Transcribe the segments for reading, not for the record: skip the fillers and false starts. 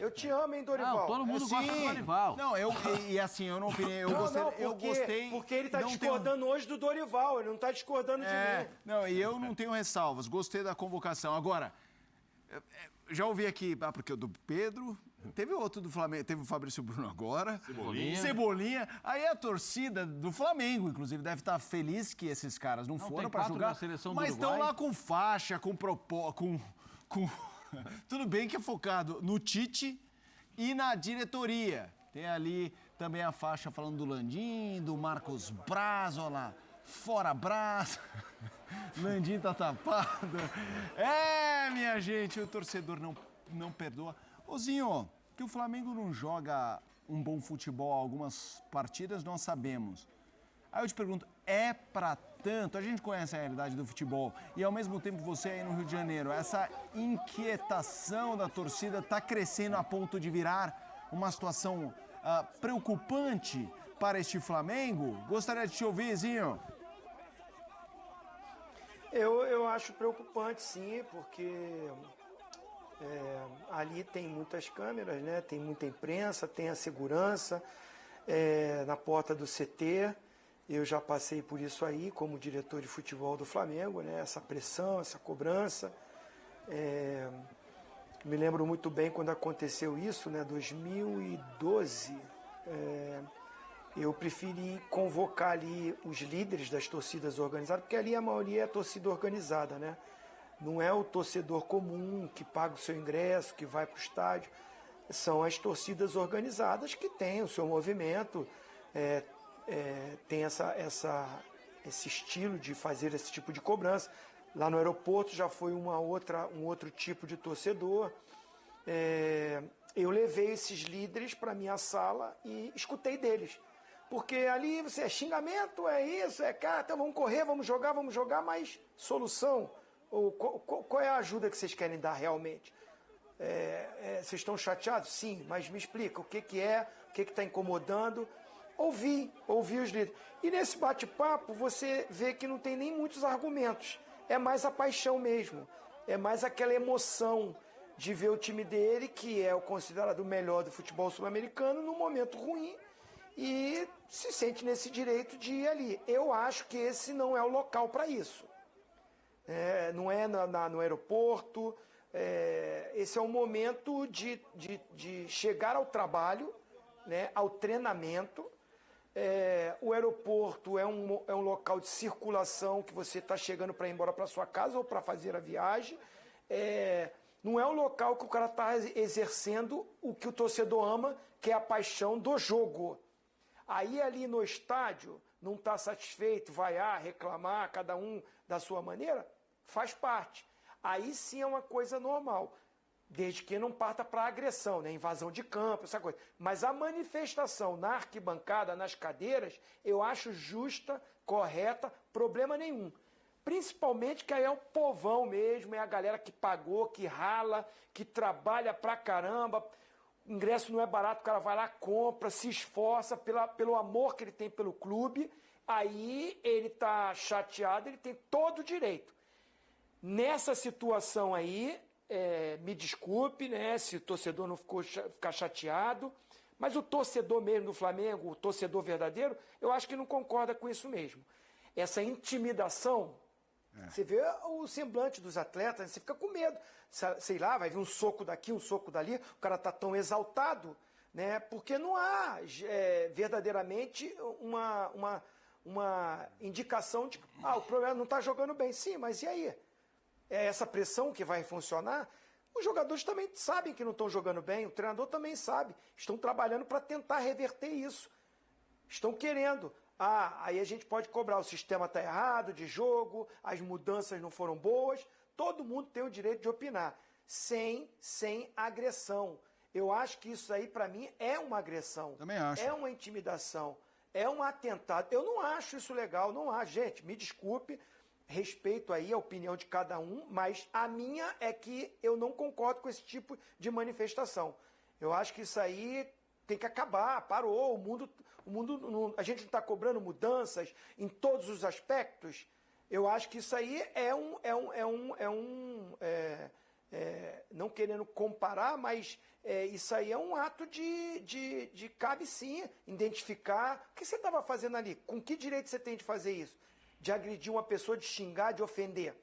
Eu te amo, hein, Dorival? Não, todo mundo gosta do Dorival. Não, e assim, eu não opinei, eu gostei... Porque ele tá discordando hoje do Dorival, ele não tá discordando de mim. Não, e eu não tenho ressalvas, gostei da convocação. Agora, já ouvi aqui, porque o do Pedro, teve outro do Flamengo, teve o Fabrício Bruno agora. Cebolinha. Aí a torcida do Flamengo, inclusive, deve estar feliz que esses caras não foram para jogar, mas estão lá com faixa, com tudo bem que é focado no Tite e na diretoria. Tem ali também a faixa falando do Landim, do Marcos Braz, olha lá. Fora Braz. Landim tá tapado. Minha gente, o torcedor não perdoa. Zinho, que o Flamengo não joga um bom futebol algumas partidas, nós sabemos. Aí eu te pergunto, é pra tanto? A gente conhece a realidade do futebol e ao mesmo tempo você aí no Rio de Janeiro, essa inquietação da torcida tá crescendo a ponto de virar uma situação preocupante para este Flamengo? Gostaria de te ouvir, Zinho. Eu acho preocupante, sim, porque ali tem muitas câmeras, né? Tem muita imprensa, tem a segurança na porta do CT. Eu já passei por isso aí como diretor de futebol do Flamengo, né? Essa pressão, essa cobrança. Me lembro muito bem quando aconteceu isso, né? 2012. Eu preferi convocar ali os líderes das torcidas organizadas, porque ali a maioria é torcida organizada, né? Não é o torcedor comum que paga o seu ingresso, que vai para o estádio. São as torcidas organizadas que têm o seu movimento, tem esse estilo de fazer esse tipo de cobrança. Lá no aeroporto já foi um outro tipo de torcedor. Eu levei esses líderes para minha sala e escutei deles. Porque ali você é xingamento, é isso, cara, então vamos correr, vamos jogar, mas solução? Qual é a ajuda que vocês querem dar realmente? Vocês estão chateados? Sim, mas me explica, o que está incomodando? Ouvi os líderes. E nesse bate-papo você vê que não tem nem muitos argumentos, é mais a paixão mesmo, é mais aquela emoção de ver o time dele, que é o considerado o melhor do futebol sul-americano, num momento ruim, e se sente nesse direito de ir ali. Eu acho que esse não é o local para isso. Não é no aeroporto. Esse é um momento de chegar ao trabalho, né, ao treinamento. O aeroporto é um local de circulação que você está chegando para ir embora para sua casa ou para fazer a viagem. Não é um local que o cara está exercendo o que o torcedor ama, que é a paixão do jogo. Aí ali no estádio, não está satisfeito, vaiar, reclamar, cada um da sua maneira, faz parte. Aí sim é uma coisa normal, desde que não parta para agressão, né? Invasão de campo, essa coisa. Mas a manifestação na arquibancada, nas cadeiras, eu acho justa, correta, problema nenhum. Principalmente que aí é o povão mesmo, é a galera que pagou, que rala, que trabalha pra caramba. O ingresso não é barato, o cara vai lá, compra, se esforça pelo amor que ele tem pelo clube. Aí ele tá chateado, ele tem todo o direito. Nessa situação aí, me desculpe, né, se o torcedor não ficar chateado, mas o torcedor mesmo do Flamengo, o torcedor verdadeiro, eu acho que não concorda com isso mesmo. Essa intimidação, você vê o semblante dos atletas, você fica com medo. Sei lá, vai vir um soco daqui, um soco dali, o cara tá tão exaltado, né, porque não há verdadeiramente uma indicação de que o problema não está jogando bem. Sim, mas e aí? É essa pressão que vai funcionar? Os jogadores também sabem que não estão jogando bem, o treinador também sabe. Estão trabalhando para tentar reverter isso. Estão querendo. Aí a gente pode cobrar, o sistema está errado de jogo, as mudanças não foram boas. Todo mundo tem o direito de opinar, sem agressão. Eu acho que isso aí, para mim, é uma agressão. Também acho. É uma intimidação, é um atentado. Eu não acho isso legal, não acho. Gente, me desculpe, respeito aí a opinião de cada um, mas a minha é que eu não concordo com esse tipo de manifestação. Eu acho que isso aí tem que acabar, parou. A gente não está cobrando mudanças em todos os aspectos. Eu acho que isso aí não querendo comparar, mas isso aí é um ato de cabe sim, identificar. O que você estava fazendo ali? Com que direito você tem de fazer isso? De agredir uma pessoa, de xingar, de ofender?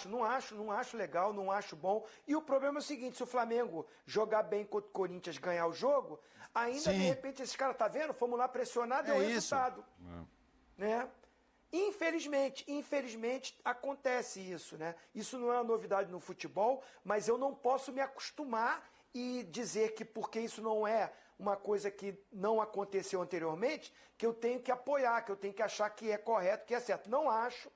Não acho legal, não acho bom. E o problema é o seguinte, se o Flamengo jogar bem contra o Corinthians, ganhar o jogo, ainda de repente esses caras, tá vendo? Fomos lá pressionar, deu resultado. Né? Infelizmente acontece isso, né? Isso não é uma novidade no futebol, mas eu não posso me acostumar e dizer que porque isso não é uma coisa que não aconteceu anteriormente, que eu tenho que apoiar, que eu tenho que achar que é correto, que é certo. Não acho.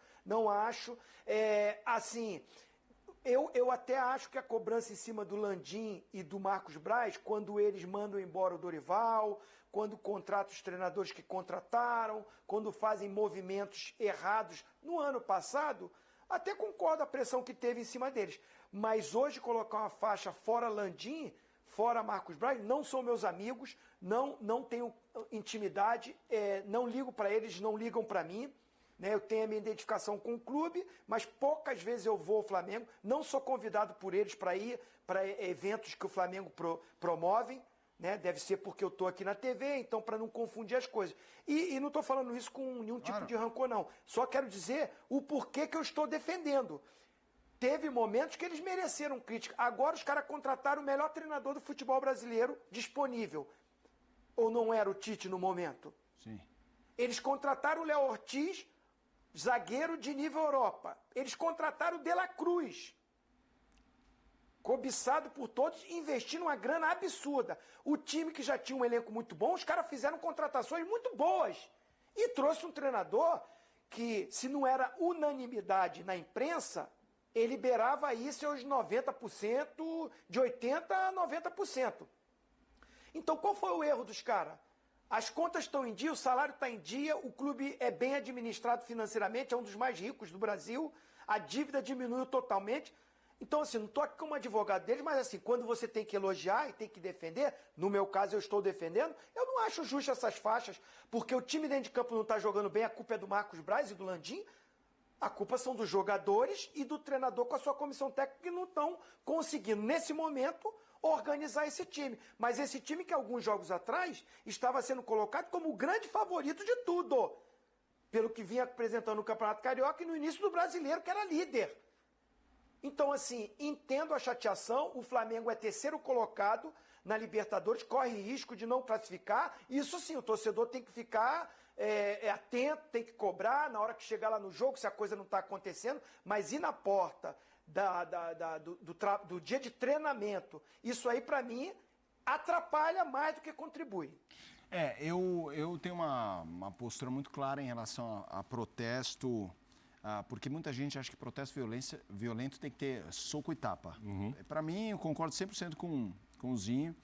Eu até acho que a cobrança em cima do Landim e do Marcos Braz, quando eles mandam embora o Dorival, quando contratam os treinadores que contrataram, quando fazem movimentos errados no ano passado, até concordo a pressão que teve em cima deles. Mas hoje colocar uma faixa fora Landim, fora Marcos Braz, não são meus amigos, não tenho intimidade, não ligo para eles, não ligam para mim. Eu tenho a minha identificação com o clube, mas poucas vezes eu vou ao Flamengo. Não sou convidado por eles para ir para eventos que o Flamengo promove. Deve ser porque eu estou aqui na TV, então para não confundir as coisas. E não estou falando isso com nenhum tipo de rancor, não. Só quero dizer o porquê que eu estou defendendo. Teve momentos que eles mereceram crítica. Agora os caras contrataram o melhor treinador do futebol brasileiro disponível. Ou não era o Tite no momento? Sim. Eles contrataram o Léo Ortiz, zagueiro de nível Europa. Eles contrataram o De La Cruz, cobiçado por todos, investindo uma grana absurda. O time que já tinha um elenco muito bom, os caras fizeram contratações muito boas. E trouxe um treinador que, se não era unanimidade na imprensa, ele liberava aí seus 90%, de 80% a 90%. Então, qual foi o erro dos caras? As contas estão em dia, o salário está em dia, o clube é bem administrado financeiramente, é um dos mais ricos do Brasil, a dívida diminuiu totalmente. Então, assim, não estou aqui como advogado deles, mas assim, quando você tem que elogiar e tem que defender, no meu caso eu estou defendendo, eu não acho justo essas faixas, porque o time dentro de campo não está jogando bem, a culpa é do Marcos Braz e do Landim, a culpa são dos jogadores e do treinador com a sua comissão técnica que não estão conseguindo, nesse momento, organizar esse time. Mas esse time que alguns jogos atrás estava sendo colocado como o grande favorito de tudo, pelo que vinha apresentando no Campeonato Carioca e no início do Brasileiro, que era líder. Então, assim, entendo a chateação, o Flamengo é terceiro colocado na Libertadores, corre risco de não classificar, isso sim, o torcedor tem que ficar atento, tem que cobrar na hora que chegar lá no jogo, se a coisa não está acontecendo, mas ir na porta do dia de treinamento, isso aí para mim atrapalha mais do que contribui. Eu tenho uma postura muito clara em relação a protesto, porque muita gente acha que protesto violento tem que ter soco e tapa. Para mim, eu concordo 100% com o Zinho,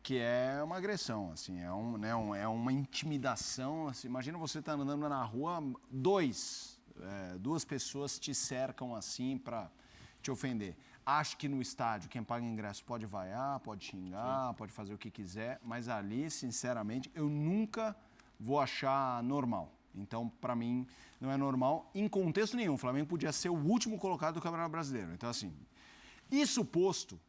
que é uma agressão, assim, é uma intimidação. Assim, imagina você estar andando na rua, duas pessoas te cercam assim para te ofender. Acho que no estádio, quem paga ingresso pode vaiar, pode xingar, sim, pode fazer o que quiser, mas ali, sinceramente, eu nunca vou achar normal. Então, para mim, não é normal em contexto nenhum. O Flamengo podia ser o último colocado do Campeonato Brasileiro. Então, assim, isso posto,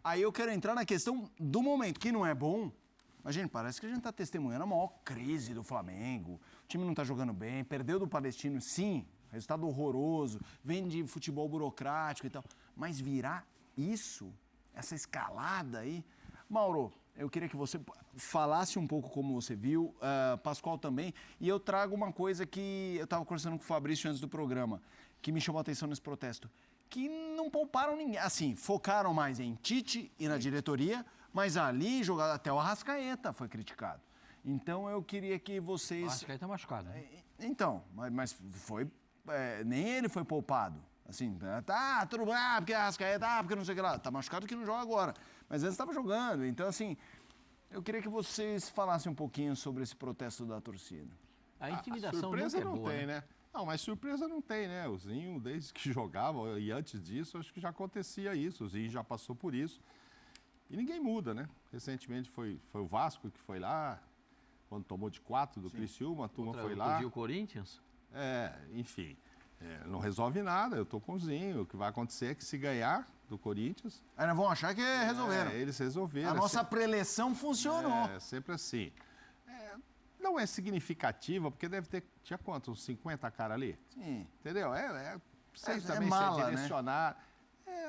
aí eu quero entrar na questão do momento, que não é bom. Mas, gente, parece que a gente está testemunhando a maior crise do Flamengo. O time não está jogando bem, perdeu do Palestino, sim, resultado horroroso, vem de futebol burocrático e tal. Mas virar isso, essa escalada aí... Mauro, eu queria que você falasse um pouco como você viu, Pascoal também, e eu trago uma coisa que eu estava conversando com o Fabrício antes do programa, que me chamou a atenção nesse protesto, que não pouparam ninguém, assim, focaram mais em Tite e na diretoria, mas ali, jogado até o Arrascaeta foi criticado. Então, eu queria que vocês... O Arrascaeta machucado, né? Então, mas foi... nem ele foi poupado. Assim, tudo bem, porque Arrascaeta, porque não sei o que lá. Tá machucado que não joga agora. Mas antes estava jogando. Então, assim, eu queria que vocês falassem um pouquinho sobre esse protesto da torcida. A intimidação surpresa nunca é não boa, tem, né? Não, mas surpresa não tem, né? O Zinho, desde que jogava, e antes disso, acho que já acontecia isso. O Zinho já passou por isso. E ninguém muda, né? Recentemente foi o Vasco que foi lá, quando tomou de 4 do Criciúma, a turma foi lá. O Corinthians? Enfim, não resolve nada, eu tô com o Zinho. O que vai acontecer é que se ganhar, do Corinthians. Aí nós vamos achar que resolveram. Eles resolveram. A nossa pré-eleição funcionou. É sempre assim. Não é significativa, porque tinha quantos? Uns 50 caras ali? Sim. Entendeu? Sei também mala, se direcionar.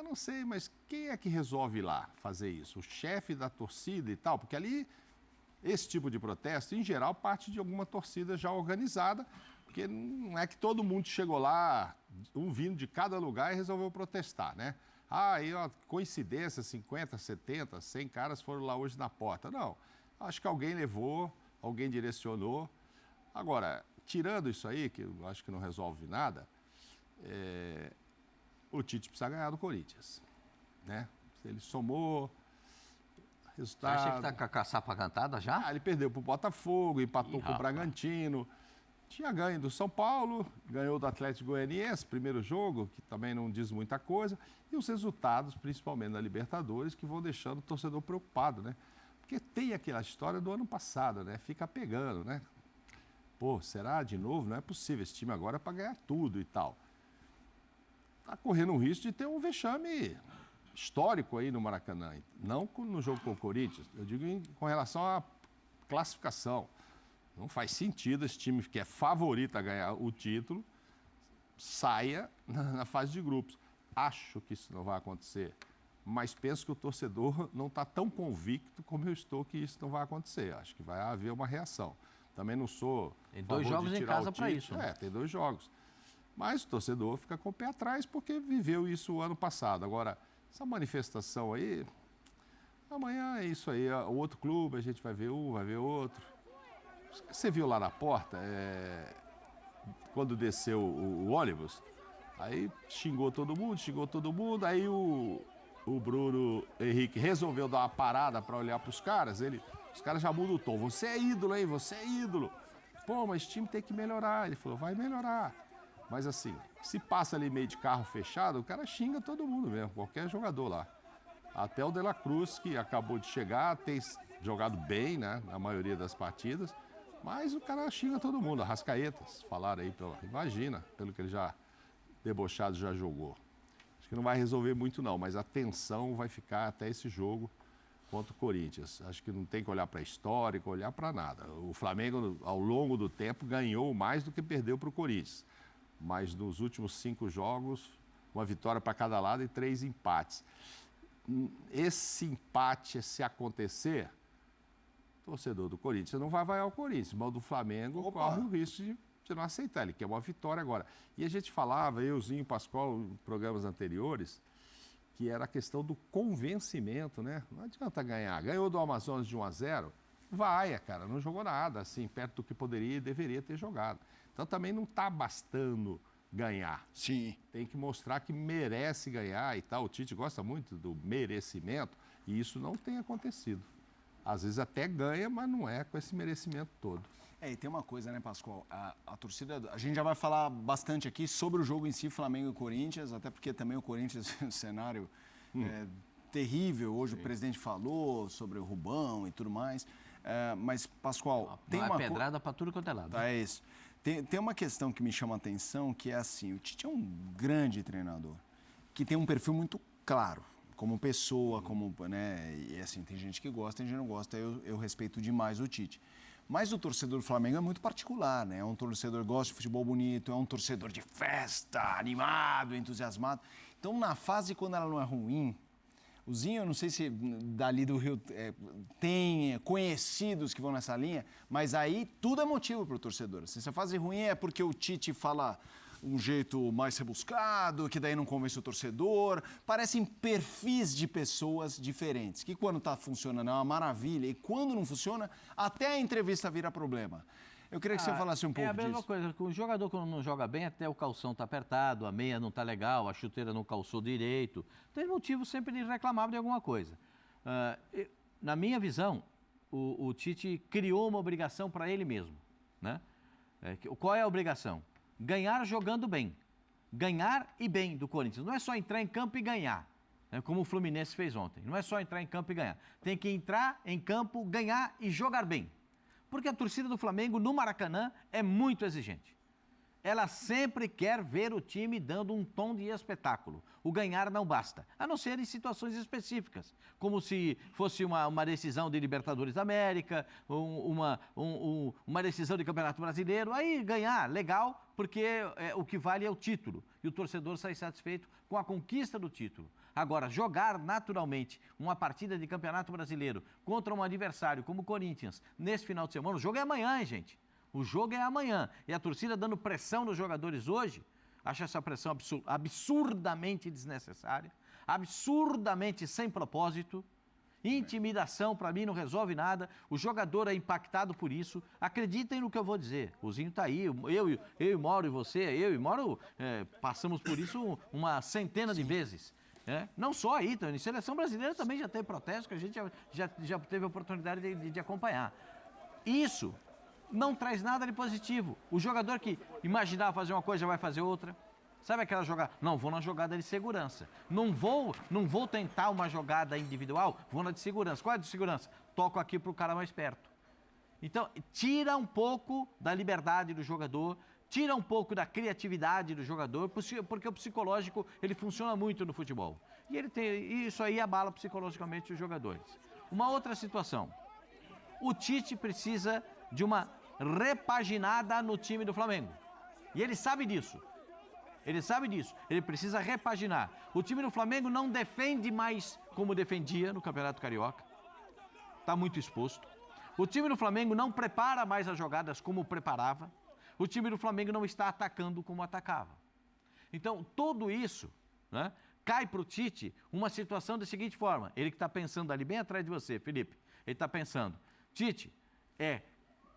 Não sei, mas quem é que resolve lá fazer isso? O chefe da torcida e tal? Porque ali, esse tipo de protesto, em geral, parte de alguma torcida já organizada, porque não é que todo mundo chegou lá, um vindo de cada lugar e resolveu protestar, né? Aí, ó, coincidência, 50, 70, 100 caras foram lá hoje na porta. Não, acho que alguém levou, alguém direcionou. Agora, tirando isso aí, que eu acho que não resolve nada, o Tite precisa ganhar do Corinthians, né? Ele somou, resultado... Você acha que tá com a caçapa cantada já? Ele perdeu pro Botafogo, empatou com o Bragantino, tinha ganho do São Paulo, ganhou do Atlético Goianiense, primeiro jogo, que também não diz muita coisa, e os resultados, principalmente na Libertadores, que vão deixando o torcedor preocupado, né? Porque tem aquela história do ano passado, né? Fica pegando, né? Pô, será de novo? Não é possível, esse time agora é para ganhar tudo e tal. Está correndo o risco de ter um vexame histórico aí no Maracanã. Não no jogo com o Corinthians, eu digo com relação à classificação. Não faz sentido esse time que é favorito a ganhar o título saia na fase de grupos. Acho que isso não vai acontecer, mas penso que o torcedor não está tão convicto como eu estou que isso não vai acontecer. Acho que vai haver uma reação. Também não sou... Tem 2 jogos em casa para isso. Né? Tem 2 jogos. Mas o torcedor fica com o pé atrás porque viveu isso o ano passado. Agora, essa manifestação aí, amanhã é isso aí. O outro clube, a gente vai ver um, vai ver outro. Você viu lá na porta, quando desceu o ônibus, aí xingou todo mundo, aí o Bruno Henrique resolveu dar uma parada para olhar para os caras, os caras já mudam o tom. Você é ídolo, hein? Você é ídolo. Pô, mas o time tem que melhorar. Ele falou, vai melhorar. Mas assim, se passa ali meio de carro fechado, o cara xinga todo mundo mesmo, qualquer jogador lá. Até o De La Cruz, que acabou de chegar, tem jogado bem, né, na maioria das partidas, mas o cara xinga todo mundo. Arrascaetas, falaram aí, imagina, pelo que ele já debochado já jogou. Acho que não vai resolver muito não, mas a tensão vai ficar até esse jogo contra o Corinthians. Acho que não tem que olhar para histórico, olhar para nada. O Flamengo, ao longo do tempo, ganhou mais do que perdeu para o Corinthians. Mas nos últimos 5 jogos, uma vitória para cada lado e 3 empates. Esse empate, se acontecer, o torcedor do Corinthians não vai vaiar o Corinthians, mas o do Flamengo corre o risco de não aceitar. Ele quer uma vitória agora. E a gente falava, euzinho, Pascoal, em programas anteriores, que era a questão do convencimento, né? Não adianta ganhar. Ganhou do Amazonas de 1-0, vaia, cara, não jogou nada, assim, perto do que poderia e deveria ter jogado. Então também não está bastando ganhar. Sim. Tem que mostrar que merece ganhar e tal. O Tite gosta muito do merecimento e isso não tem acontecido. Às vezes até ganha, mas não é com esse merecimento todo. E tem uma coisa, né, Pascoal? A torcida... A gente já vai falar bastante aqui sobre o jogo em si, Flamengo e Corinthians, até porque também o Corinthians é um cenário terrível. Hoje o presidente falou sobre o Rubão e tudo mais. Mas, Pascoal, tem uma pedrada para tudo quanto é lado. É isso. Tem uma questão que me chama a atenção, que é assim, o Tite é um grande treinador, que tem um perfil muito claro, como pessoa, como, né, e assim, tem gente que gosta, tem gente que não gosta, eu respeito demais o Tite. Mas o torcedor do Flamengo é muito particular, né? É um torcedor que gosta de futebol bonito, é um torcedor de festa, animado, entusiasmado. Então, na fase quando ela não é ruim, o Zinho, eu não sei se dali do Rio tem conhecidos que vão nessa linha, mas aí tudo é motivo para o torcedor. Se a fase ruim é porque o Tite fala um jeito mais rebuscado, que daí não convence o torcedor. Parecem perfis de pessoas diferentes, que quando está funcionando é uma maravilha e quando não funciona, até a entrevista vira problema. Eu queria que você falasse um pouco disso. É a mesma coisa, o jogador quando não joga bem, até o calção está apertado, a meia não está legal, a chuteira não calçou direito. Tem motivo sempre de reclamar de alguma coisa. Na minha visão, o Tite criou uma obrigação para ele mesmo, né? Qual é a obrigação? Ganhar jogando bem. Ganhar e bem do Corinthians. Não é só entrar em campo e ganhar, né, como o Fluminense fez ontem. Não é só entrar em campo e ganhar. Tem que entrar em campo, ganhar e jogar bem. Porque a torcida do Flamengo no Maracanã é muito exigente. ela sempre quer ver o time dando um tom de espetáculo. O ganhar não basta, a não ser em situações específicas, como se fosse uma decisão de Libertadores da América, uma decisão de Campeonato Brasileiro. Aí ganhar, legal, porque o que vale é o título. E o torcedor sai satisfeito com a conquista do título. Agora, jogar naturalmente uma partida de Campeonato Brasileiro contra um adversário como o Corinthians, nesse final de semana, o jogo é amanhã, hein, gente? O jogo é amanhã. E a torcida dando pressão nos jogadores hoje, acho essa pressão absurdamente desnecessária, absurdamente sem propósito. Intimidação, para mim, não resolve nada. O jogador é impactado por isso. Acreditem no que eu vou dizer. O Zinho está aí, eu e Mauro e você, eu e Mauro passamos por isso uma centena de vezes. Não só aí, em seleção brasileira também já teve protesto, que a gente já teve a oportunidade de acompanhar. Isso não traz nada de positivo. O jogador que imaginava fazer uma coisa já vai fazer outra. Sabe aquela jogada? Não, vou na jogada de segurança. Não vou tentar uma jogada individual, vou na de segurança. Qual é a de segurança? Toco aqui para o cara mais perto. Então, tira um pouco da liberdade do jogador, tira um pouco da criatividade do jogador, porque o psicológico, ele funciona muito no futebol. E isso aí abala psicologicamente os jogadores. Uma outra situação. O Tite precisa de uma repaginada no time do Flamengo. E ele sabe disso. Ele precisa repaginar. O time do Flamengo não defende mais como defendia no Campeonato Carioca. Está muito exposto. O time do Flamengo não prepara mais as jogadas como preparava. O time do Flamengo não está atacando como atacava. Então, tudo isso, né, cai para o Tite uma situação da seguinte forma. Ele que está pensando ali bem atrás de você, Felipe. Ele está pensando, Tite,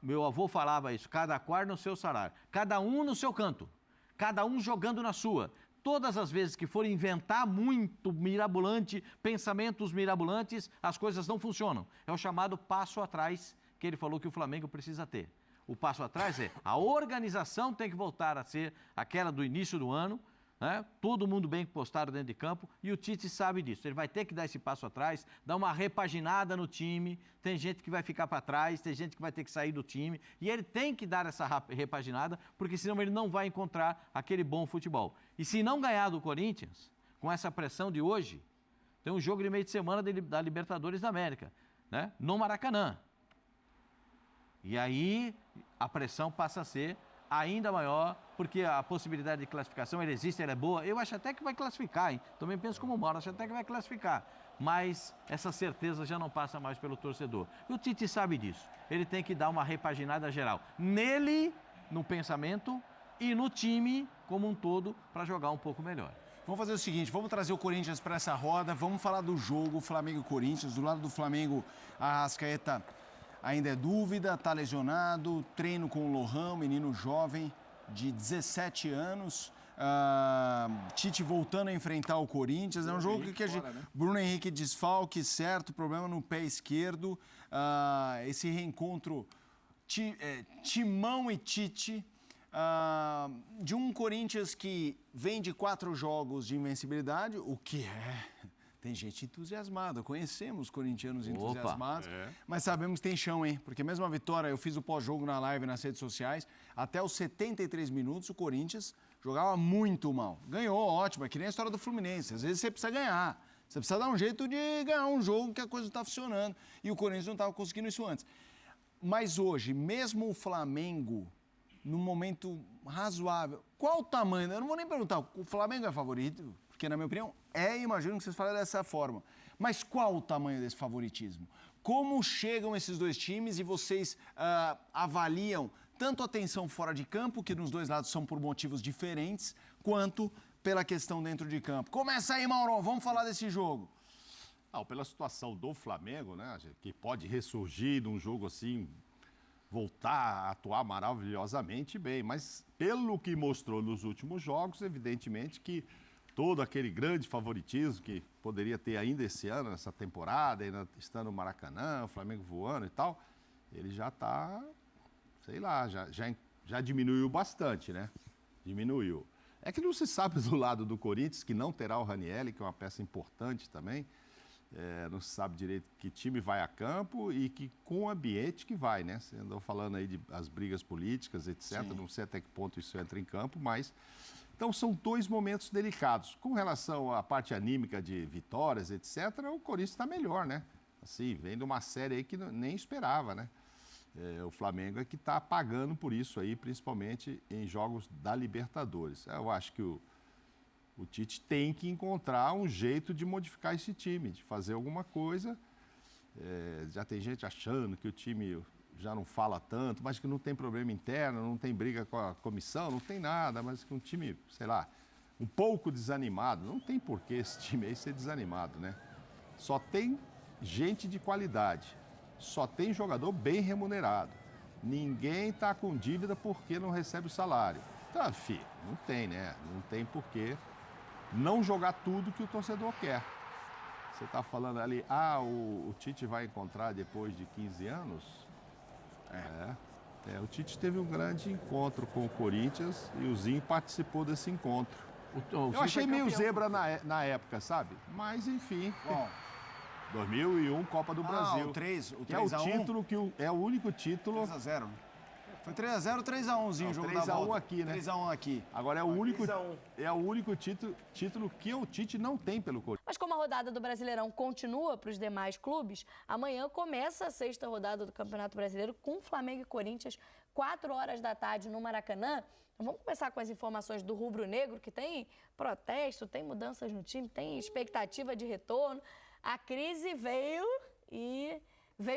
meu avô falava isso, cada qual no seu salário, cada um no seu canto. Cada um jogando na sua. Todas as vezes que for inventar muito mirabolante, pensamentos mirabolantes, as coisas não funcionam. É o chamado passo atrás que ele falou que o Flamengo precisa ter. O passo atrás a organização tem que voltar a ser aquela do início do ano, né? Todo mundo bem postado dentro de campo, e o Tite sabe disso. Ele vai ter que dar esse passo atrás, dar uma repaginada no time. Tem gente que vai ficar para trás, tem gente que vai ter que sair do time, e ele tem que dar essa repaginada, porque senão ele não vai encontrar aquele bom futebol. E se não ganhar do Corinthians, com essa pressão de hoje, tem um jogo de meio de semana da Libertadores da América, né? No Maracanã. E aí a pressão passa a ser ainda maior, porque a possibilidade de classificação, ela existe, ela é boa. Eu acho até que vai classificar, hein? Também penso como o Mauro, acho até que vai classificar. Mas essa certeza já não passa mais pelo torcedor. E o Tite sabe disso. Ele tem que dar uma repaginada geral. Nele, no pensamento, e no time como um todo, para jogar um pouco melhor. Vamos fazer o seguinte, vamos trazer o Corinthians para essa roda, vamos falar do jogo, Flamengo e Corinthians. Do lado do Flamengo, a Arrascaeta ainda é dúvida, está lesionado, treino com o Lohan, menino jovem de 17 anos. Tite voltando a enfrentar o Corinthians. É um jogo que a gente... Bruno Henrique desfalque, certo, problema no pé esquerdo. Esse reencontro Timão e Tite, de um Corinthians que vem de 4 jogos de invencibilidade, o que é... Tem gente entusiasmada, conhecemos corintianos entusiasmados, mas sabemos que tem chão, hein? Porque mesmo a vitória, eu fiz o pós-jogo na live nas redes sociais, até os 73 minutos o Corinthians jogava muito mal. Ganhou, ótimo, é que nem a história do Fluminense, às vezes você precisa ganhar, você precisa dar um jeito de ganhar um jogo que a coisa está funcionando, e o Corinthians não estava conseguindo isso antes. Mas hoje, mesmo o Flamengo, num momento razoável, qual o tamanho? Eu não vou nem perguntar, o Flamengo é favorito? Porque, na minha opinião, imagino que vocês falam dessa forma. Mas qual o tamanho desse favoritismo? Como chegam esses dois times e vocês avaliam tanto a tensão fora de campo, que nos dois lados são por motivos diferentes, quanto pela questão dentro de campo? Começa aí, Mauro, vamos falar desse jogo. Pela situação do Flamengo, né, que pode ressurgir num jogo assim, voltar a atuar maravilhosamente bem, mas pelo que mostrou nos últimos jogos, evidentemente que todo aquele grande favoritismo que poderia ter ainda esse ano, nessa temporada, ainda estando no Maracanã, o Flamengo voando e tal, ele já está, sei lá, já diminuiu bastante, né? Diminuiu. É que não se sabe do lado do Corinthians, que não terá o Ranieri, que é uma peça importante também. não se sabe direito que time vai a campo e com o ambiente que vai, né? Você andou falando aí de as brigas políticas, etc. Sim. Não sei até que ponto isso entra em campo, mas... Então, são 2 momentos delicados. Com relação à parte anímica de vitórias, etc., o Corinthians está melhor, né? Assim, vem de uma série aí que nem esperava, né? O Flamengo é que está pagando por isso aí, principalmente em jogos da Libertadores. Eu acho que o Tite tem que encontrar um jeito de modificar esse time, de fazer alguma coisa. Já tem gente achando que o time já não fala tanto, mas que não tem problema interno, não tem briga com a comissão, não tem nada, mas que um time, sei lá, um pouco desanimado. Não tem por que esse time aí ser desanimado, né? Só tem gente de qualidade, só tem jogador bem remunerado. Ninguém está com dívida porque não recebe o salário. Então, filho, não tem, né? Não tem por que não jogar tudo que o torcedor quer. Você está falando ali, o Tite vai encontrar depois de 15 anos? O Tite teve um grande encontro com o Corinthians e o Zinho participou desse encontro. Eu achei meio zebra na época, sabe? Mas, enfim. Bom, 2001, Copa do Brasil. O 3 que é o título é o único título. 3x0. Foi 3x0, 3x1zinho o jogo da volta. 3x1 aqui, né? 3x1 aqui. Agora é o único título que o Tite não tem pelo Corinthians. Mas como a rodada do Brasileirão continua para os demais clubes, amanhã começa a 6ª rodada do Campeonato Brasileiro com Flamengo e Corinthians, 4 horas da tarde no Maracanã. Então, vamos começar com as informações do Rubro Negro, que tem protesto, tem mudanças no time, tem expectativa de retorno. A crise veio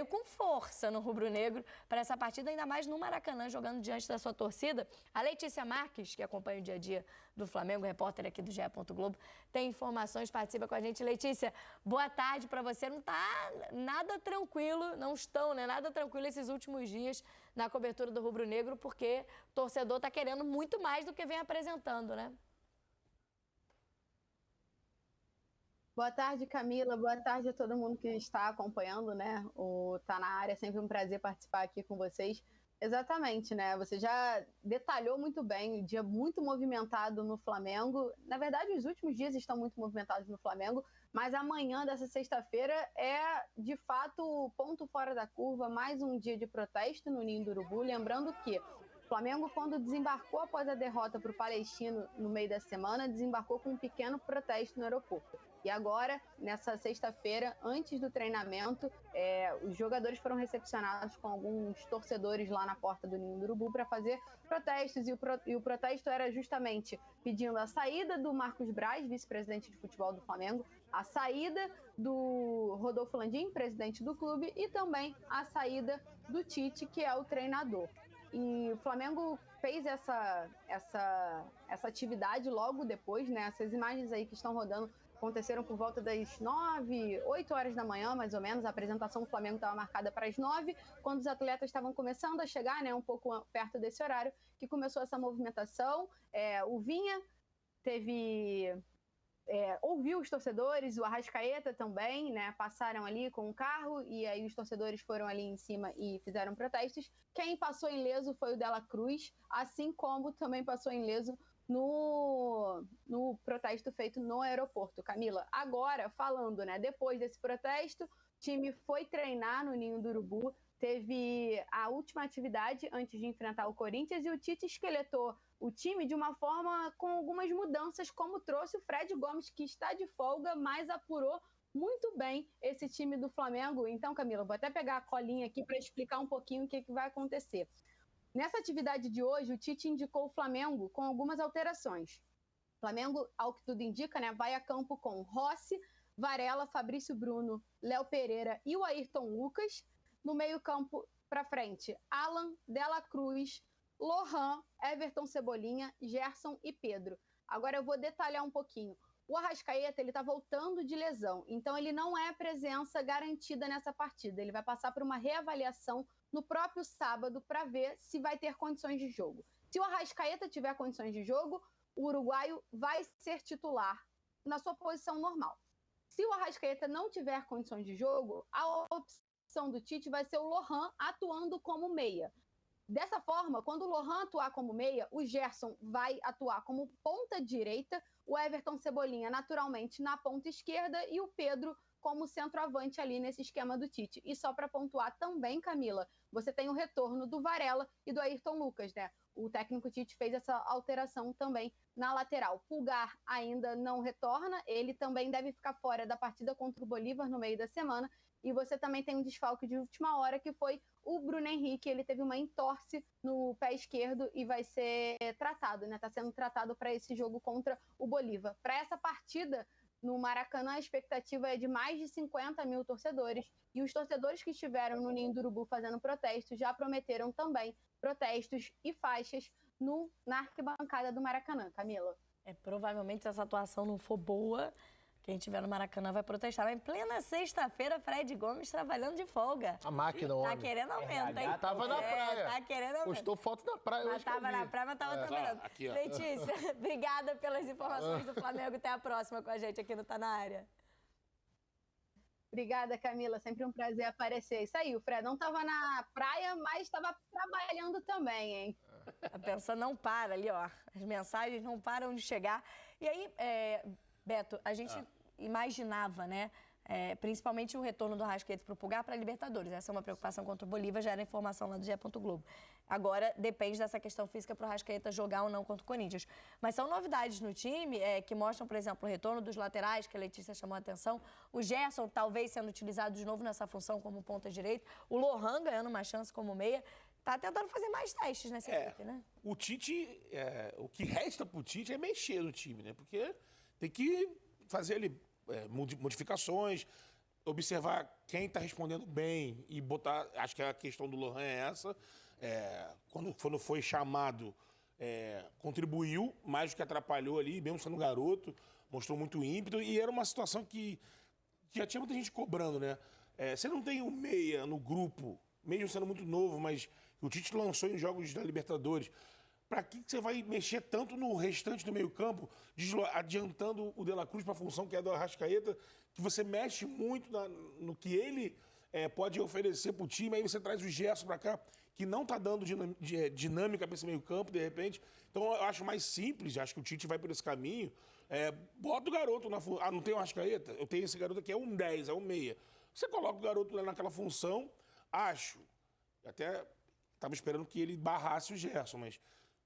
com força no Rubro Negro para essa partida, ainda mais no Maracanã, jogando diante da sua torcida. A Letícia Marques, que acompanha o dia a dia do Flamengo, repórter aqui do GE. Globo, tem informações, participa com a gente. Letícia, boa tarde para você. Não está nada tranquilo, não estão, né? Nada tranquilo esses últimos dias na cobertura do Rubro Negro, porque o torcedor está querendo muito mais do que vem apresentando, né? Boa tarde, Camila. Boa tarde a todo mundo que está acompanhando, né? O Tá na Área, é sempre um prazer participar aqui com vocês. Exatamente, né? Você já detalhou muito bem, o dia muito movimentado no Flamengo. Na verdade, os últimos dias estão muito movimentados no Flamengo, mas amanhã dessa sexta-feira é, de fato, o ponto fora da curva, mais um dia de protesto no Ninho do Urubu. Lembrando que o Flamengo, quando desembarcou após a derrota para o Palestino no meio da semana, desembarcou com um pequeno protesto no aeroporto. E agora, nessa sexta-feira, antes do treinamento, os jogadores foram recepcionados com alguns torcedores lá na porta do Ninho do Urubu para fazer protestos. E o protesto era justamente pedindo a saída do Marcos Braz, vice-presidente de futebol do Flamengo, a saída do Rodolfo Landim, presidente do clube, e também a saída do Tite, que é o treinador. E o Flamengo fez essa atividade logo depois, né? Essas imagens aí que estão rodando aconteceram por volta das 8 horas da manhã, mais ou menos. A apresentação do Flamengo estava marcada para as 9, quando os atletas estavam começando a chegar, né, um pouco perto desse horário, que começou essa movimentação. O Vinha ouviu os torcedores, o Arrascaeta também, né, passaram ali com o carro, e aí os torcedores foram ali em cima e fizeram protestos. Quem passou ileso foi o Dela Cruz, assim como também passou ileso no protesto feito no aeroporto. Camila, agora falando, né, depois desse protesto, o time foi treinar no Ninho do Urubu, teve a última atividade antes de enfrentar o Corinthians, e o Tite esqueletou o time de uma forma com algumas mudanças, como trouxe o Fred Gomes, que está de folga, mas apurou muito bem esse time do Flamengo. Então, Camila, vou até pegar a colinha aqui para explicar um pouquinho o que vai acontecer. Nessa atividade de hoje, o Tite indicou o Flamengo com algumas alterações. O Flamengo, ao que tudo indica, né, vai a campo com Rossi, Varela, Fabrício Bruno, Léo Pereira e o Ayrton Lucas. No meio-campo, para frente, Alan, Dela Cruz, Lohan, Everton Cebolinha, Gerson e Pedro. Agora eu vou detalhar um pouquinho. O Arrascaeta, ele está voltando de lesão, então ele não é presença garantida nessa partida. Ele vai passar por uma reavaliação no próprio sábado para ver se vai ter condições de jogo. Se o Arrascaeta tiver condições de jogo, o uruguaio vai ser titular na sua posição normal. Se o Arrascaeta não tiver condições de jogo, a opção do Tite vai ser o Lohan atuando como meia. Dessa forma, quando o Lohan atuar como meia, o Gerson vai atuar como ponta direita, o Everton Cebolinha naturalmente na ponta esquerda e o Pedro como centroavante ali nesse esquema do Tite. E só para pontuar também, Camila, você tem o retorno do Varela e do Ayrton Lucas, né? O técnico Tite fez essa alteração também na lateral. Pulgar ainda não retorna, ele também deve ficar fora da partida contra o Bolívar no meio da semana. E você também tem um desfalque de última hora, que foi o Bruno Henrique. Ele teve uma entorse no pé esquerdo e vai ser tratado, né? Está sendo tratado para esse jogo contra o Bolívar. Para essa partida, no Maracanã, a expectativa é de mais de 50 mil torcedores. E os torcedores que estiveram no Ninho do Urubu fazendo protestos já prometeram também protestos e faixas na arquibancada do Maracanã. Camila. Provavelmente, se essa atuação não for boa, quem estiver no Maracanã vai protestar. Mas em plena sexta-feira, Fred Gomes trabalhando de folga. A máquina, Tá homem. querendo aumento, hein? Tava na praia. Tá querendo aumento. Postou foto na praia Mas hoje que eu tava vi. na praia, mas tava trabalhando. Aqui, ó. Letícia, obrigada pelas informações do Flamengo. Até a próxima com a gente aqui no Tá Na Área. Obrigada, Camila. Sempre um prazer aparecer. Isso aí, o Fredão estava na praia, mas estava trabalhando também, hein? A pessoa não para ali, ó. As mensagens não param de chegar. E aí, Beto, a gente imaginava, né? Principalmente o retorno do Arrascaeta para o Pulgar para a Libertadores. Essa é uma preocupação contra o Bolívar, já era informação lá do GE. Globo. Agora, depende dessa questão física para o Arrascaeta jogar ou não contra o Corinthians. Mas são novidades no time que mostram, por exemplo, o retorno dos laterais, que a Letícia chamou a atenção. O Gerson, talvez sendo utilizado de novo nessa função como ponta direita. O Lohan ganhando uma chance como meia. Tá tentando fazer mais testes nessa equipe, né? O Tite, o que resta pro Tite é mexer no time, né? Porque tem que fazer ali modificações, observar quem está respondendo bem e botar. Acho que a questão do Lohan é essa. Quando foi chamado, contribuiu mais do que atrapalhou ali, mesmo sendo garoto, mostrou muito ímpeto. E era uma situação que já tinha muita gente cobrando, né? Você não tem um meia no grupo, mesmo sendo muito novo, mas o Tite lançou em jogos da Libertadores. Para que você vai mexer tanto no restante do meio-campo, adiantando o De La Cruz para a função que é do Arrascaeta, que você mexe muito no que ele pode oferecer para o time, aí você traz o Gerson para cá, que não está dando dinâmica para esse meio-campo, de repente. Então, eu acho mais simples, acho que o Tite vai por esse caminho. Bota o garoto na função. Não tem o Arrascaeta? Eu tenho esse garoto aqui, é um 10, é um meia. Você coloca o garoto lá naquela função, acho. Até estava esperando que ele barrasse o Gerson, mas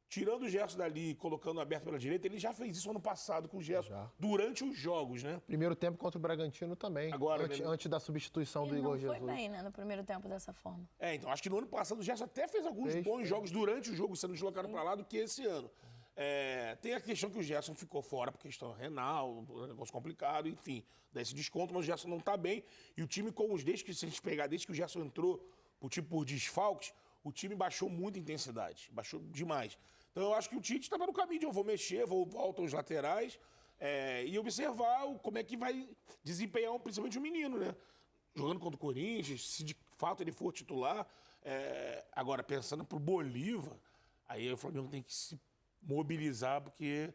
tirando o Gerson dali e colocando aberto pela direita, ele já fez isso ano passado com o Gerson, durante os jogos, né? Primeiro tempo contra o Bragantino também, agora, antes da substituição do Igor Jesus. Ele não foi bem, né, no primeiro tempo dessa forma. Então, acho que no ano passado o Gerson até fez alguns bons jogos durante o jogo, sendo deslocado para lá, do que esse ano. Tem a questão que o Gerson ficou fora por questão renal, um negócio complicado, enfim, dá esse desconto, mas o Gerson não está bem. E o time, desde que o Gerson entrou por desfalques, o time baixou muito a intensidade, baixou demais. Então, eu acho que o Tite estava no caminho de eu vou mexer, volto aos laterais e observar como é que vai desempenhar principalmente o menino, né? Jogando contra o Corinthians, se de fato ele for titular. Agora, pensando pro Bolívar, aí o Flamengo tem que se mobilizar, porque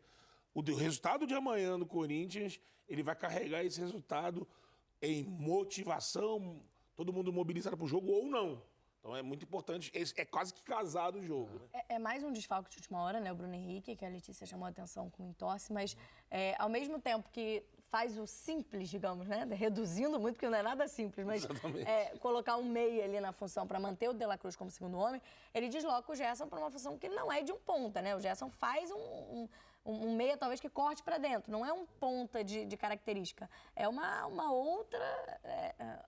o resultado de amanhã no Corinthians, ele vai carregar esse resultado em motivação, todo mundo mobilizado pro jogo ou não. Então é muito importante, é quase que casado o jogo. Né? É mais um desfalque de última hora, né? O Bruno Henrique, que a Letícia chamou a atenção com entorse, mas ao mesmo tempo que faz o simples, digamos, né? Reduzindo muito, porque não é nada simples, mas colocar um meia ali na função para manter o De La Cruz como segundo homem, ele desloca o Gerson para uma função que não é de um ponta, né? O Gerson faz um meia, talvez, que corte para dentro. Não é um ponta de característica. É uma outra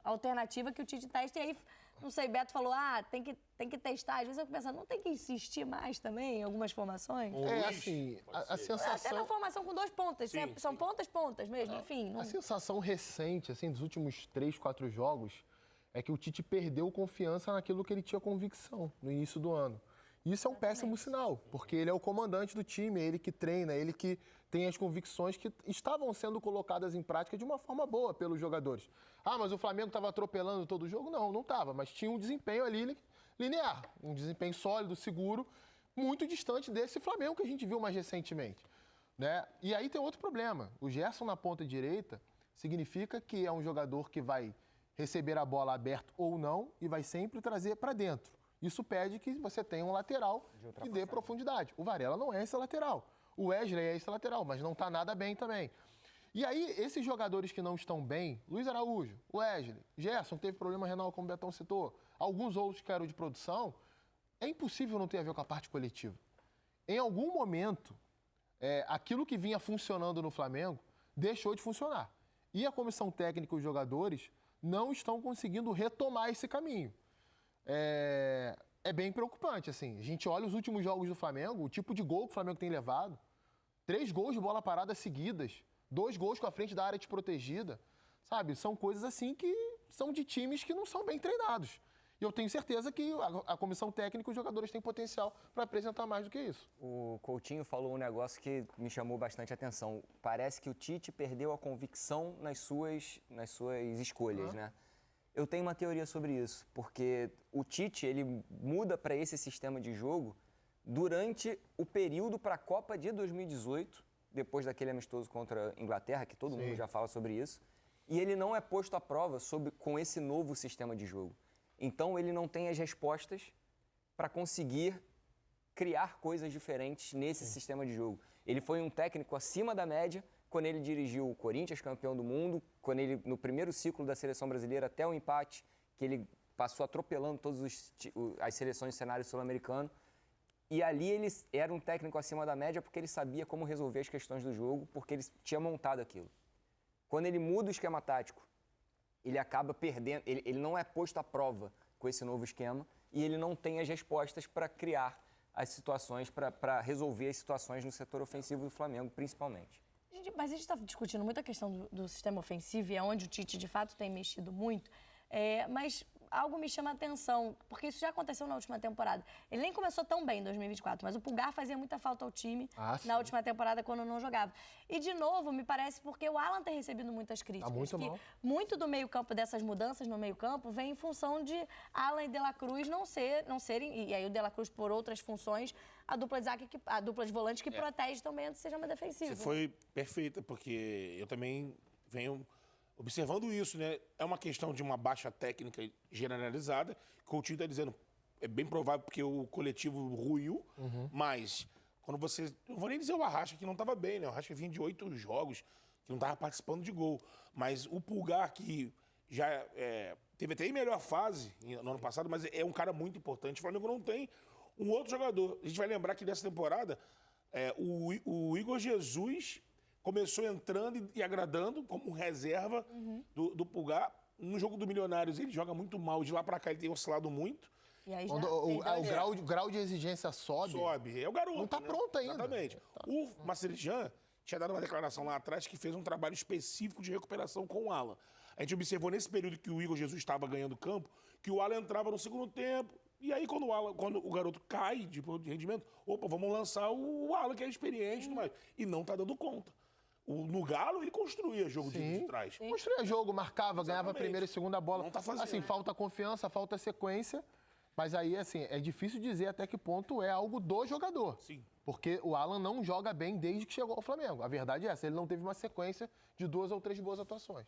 alternativa que o Tite testa. E aí, não sei, Beto falou, tem que testar. Às vezes eu fico pensando, não tem que insistir mais também em algumas formações? Assim, a sensação... Até na formação com 2 pontas. São pontas mesmo, enfim. Não... A sensação recente, assim, dos últimos 3, 4 jogos, é que o Tite perdeu confiança naquilo que ele tinha convicção no início do ano. Isso é um péssimo sinal, porque ele é o comandante do time, é ele que treina, é ele que tem as convicções que estavam sendo colocadas em prática de uma forma boa pelos jogadores. Mas o Flamengo estava atropelando todo o jogo? Não estava, mas tinha um desempenho ali linear, um desempenho sólido, seguro, muito distante desse Flamengo que a gente viu mais recentemente. Né? E aí tem outro problema, o Gerson na ponta direita significa que é um jogador que vai receber a bola aberta ou não e vai sempre trazer para dentro. Isso pede que você tenha um lateral que dê profundidade. O Varela não é esse lateral. O Wesley é esse lateral, mas não está nada bem também. E aí, esses jogadores que não estão bem, Luiz Araújo, Wesley, Gerson, que teve problema renal, como o Betão citou, alguns outros que eram de produção, é impossível não ter a ver com a parte coletiva. Em algum momento, aquilo que vinha funcionando no Flamengo deixou de funcionar. E a comissão técnica e os jogadores não estão conseguindo retomar esse caminho. É bem preocupante, assim. A gente olha os últimos jogos do Flamengo, o tipo de gol que o Flamengo tem levado. 3 gols de bola parada seguidas, 2 gols com a frente da área desprotegida. Sabe, são coisas assim que são de times que não são bem treinados. E eu tenho certeza que a comissão técnica e os jogadores têm potencial para apresentar mais do que isso. O Coutinho falou um negócio que me chamou bastante atenção. Parece que o Tite perdeu a convicção nas suas escolhas, né? Eu tenho uma teoria sobre isso, porque o Tite, ele muda para esse sistema de jogo durante o período para a Copa de 2018, depois daquele amistoso contra a Inglaterra, que todo mundo já fala sobre isso, e ele não é posto à prova com esse novo sistema de jogo. Então, ele não tem as respostas para conseguir criar coisas diferentes nesse sistema de jogo. Ele foi um técnico acima da média quando ele dirigiu o Corinthians, campeão do mundo, quando ele, no primeiro ciclo da seleção brasileira, até o empate, que ele passou atropelando todas as seleções do cenário sul-americano. E ali ele era um técnico acima da média porque ele sabia como resolver as questões do jogo, porque ele tinha montado aquilo. Quando ele muda o esquema tático, ele acaba perdendo, ele não é posto à prova com esse novo esquema e ele não tem as respostas para criar as situações, para resolver as situações no setor ofensivo do Flamengo, principalmente. Mas a gente está discutindo muito a questão do sistema ofensivo e é onde o Tite, de fato, tem mexido muito. Mas algo me chama a atenção, porque isso já aconteceu na última temporada. Ele nem começou tão bem em 2024, mas o Pulgar fazia muita falta ao time na última temporada, quando não jogava. E, de novo, me parece porque o Alan tem recebido muitas críticas. Muito mal. Muito do meio-campo, dessas mudanças no meio-campo, vem em função de Alan e De La Cruz não serem, e aí o De La Cruz por outras funções, a dupla de volantes que protege também do sistema defensivo. Você foi perfeita, porque eu também venho observando isso, né? É uma questão de uma baixa técnica generalizada. O Coutinho está dizendo, é bem provável porque o coletivo ruiu, mas quando você... Não vou nem dizer o Arrasca, que não estava bem, né? O Arrasca vinha de 8 jogos, que não estava participando de gol. Mas o Pulgar, que já teve até em melhor fase no ano passado, mas é um cara muito importante. O Flamengo não tem um outro jogador. A gente vai lembrar que nessa temporada, o Igor Jesus começou entrando e agradando como reserva do Pulgar. No jogo do Milionários, ele joga muito mal. De lá pra cá, ele tem oscilado muito. E aí O grau de exigência sobe. Sobe. É o garoto. Não tá pronto ainda. Exatamente. O Marcelijan tinha dado uma declaração lá atrás que fez um trabalho específico de recuperação com o Alan. A gente observou nesse período que o Igor Jesus estava ganhando campo, que o Alan entrava no segundo tempo. E aí, quando o garoto cai de rendimento, vamos lançar o Alan, que é experiente e tudo mais. E não tá dando conta. No Galo, ele construía jogo de trás. Construía jogo, marcava, ganhava a primeira e segunda bola. Não tá fazendo. Assim, falta confiança, falta sequência. Mas aí, assim, é difícil dizer até que ponto é algo do jogador. Sim. Porque o Alan não joga bem desde que chegou ao Flamengo. A verdade é essa, ele não teve uma sequência de 2 ou 3 boas atuações.